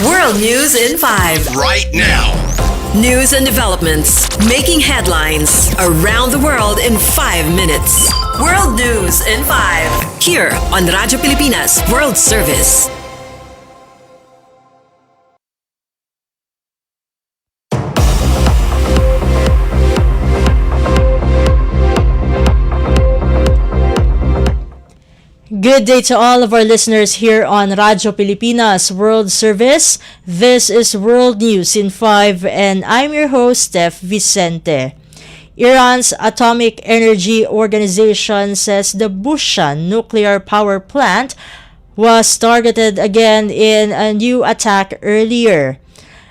World News in 5. Right now. News and developments making headlines around the world in 5 minutes. World News in 5. Here on Radyo Pilipinas World Service. Good day to all of our listeners here on Radyo Pilipinas World Service. This is World News in 5 and I'm your host, Steph Vicente. Iran's Atomic Energy Organization says the Bushehr nuclear power plant was targeted again in a new attack earlier.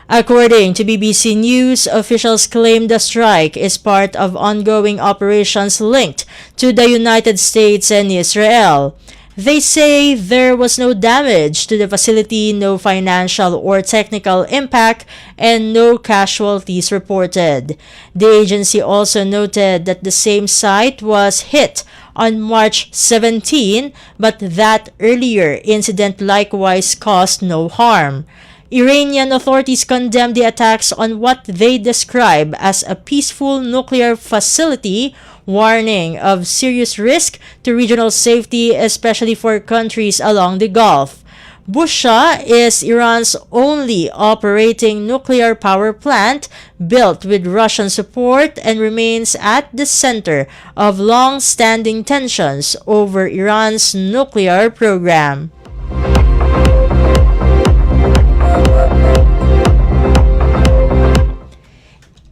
According to BBC News, officials claim the strike is part of ongoing operations linked to the United States and Israel. They say there was no damage to the facility, no financial or technical impact, and no casualties reported. The agency also noted that the same site was hit on March 17, but that earlier incident likewise caused no harm. Iranian authorities condemned the attacks on what they describe as a peaceful nuclear facility, warning of serious risk to regional safety, especially for countries along the Gulf. Bushehr is Iran's only operating nuclear power plant built with Russian support and remains at the center of long-standing tensions over Iran's nuclear program.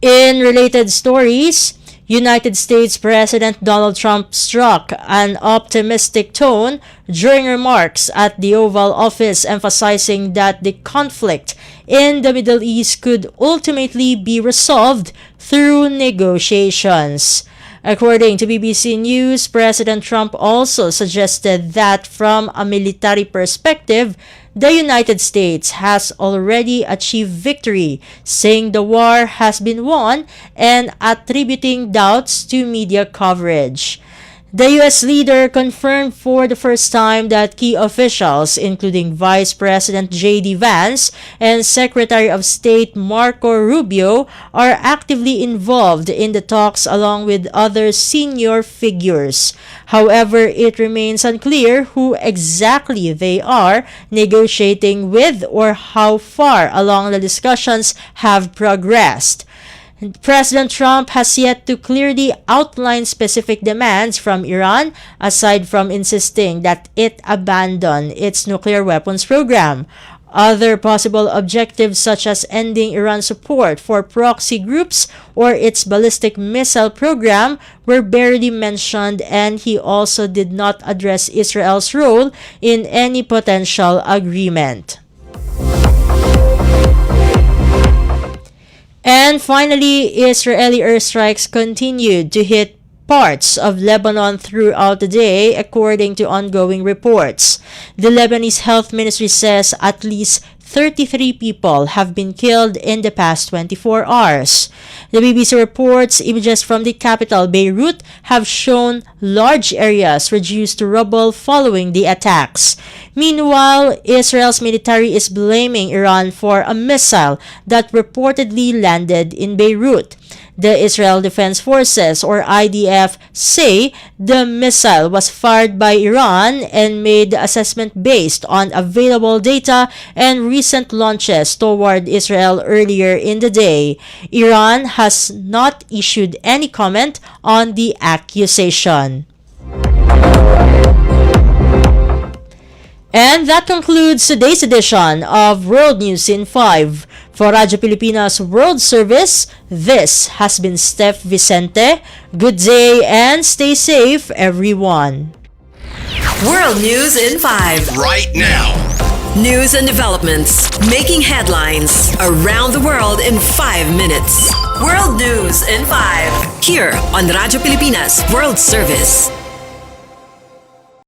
In related stories, United States President Donald Trump struck an optimistic tone during remarks at the Oval Office, emphasizing that the conflict in the Middle East could ultimately be resolved through negotiations. According to BBC News, President Trump also suggested that from a military perspective, the United States has already achieved victory, saying the war has been won and attributing doubts to media coverage. The U.S. leader confirmed for the first time that key officials, including Vice President J.D. Vance and Secretary of State Marco Rubio, are actively involved in the talks along with other senior figures. However, it remains unclear who exactly they are negotiating with or how far along the discussions have progressed. President Trump has yet to clearly outline specific demands from Iran, aside from insisting that it abandon its nuclear weapons program. Other possible objectives, such as ending Iran's support for proxy groups or its ballistic missile program, were barely mentioned, and he also did not address Israel's role in any potential agreement. And finally, Israeli airstrikes continued to hit parts of Lebanon throughout the day, according to ongoing reports. The Lebanese Health Ministry says at least 33 people have been killed in the past 24 hours. The BBC reports images from the capital, Beirut, have shown large areas reduced to rubble following the attacks. Meanwhile, Israel's military is blaming Iran for a missile that reportedly landed in Beirut. The Israel Defense Forces, or IDF, say the missile was fired by Iran and made the assessment based on available data and recent launches toward Israel earlier in the day. Iran has not issued any comment on the accusation. And that concludes today's edition of World News in 5. For Radyo Pilipinas World Service, this has been Steph Vicente. Good day and stay safe, everyone. World News in 5. Right now. News and developments making headlines around the world in 5 minutes. World News in 5. Here on Radyo Pilipinas World Service.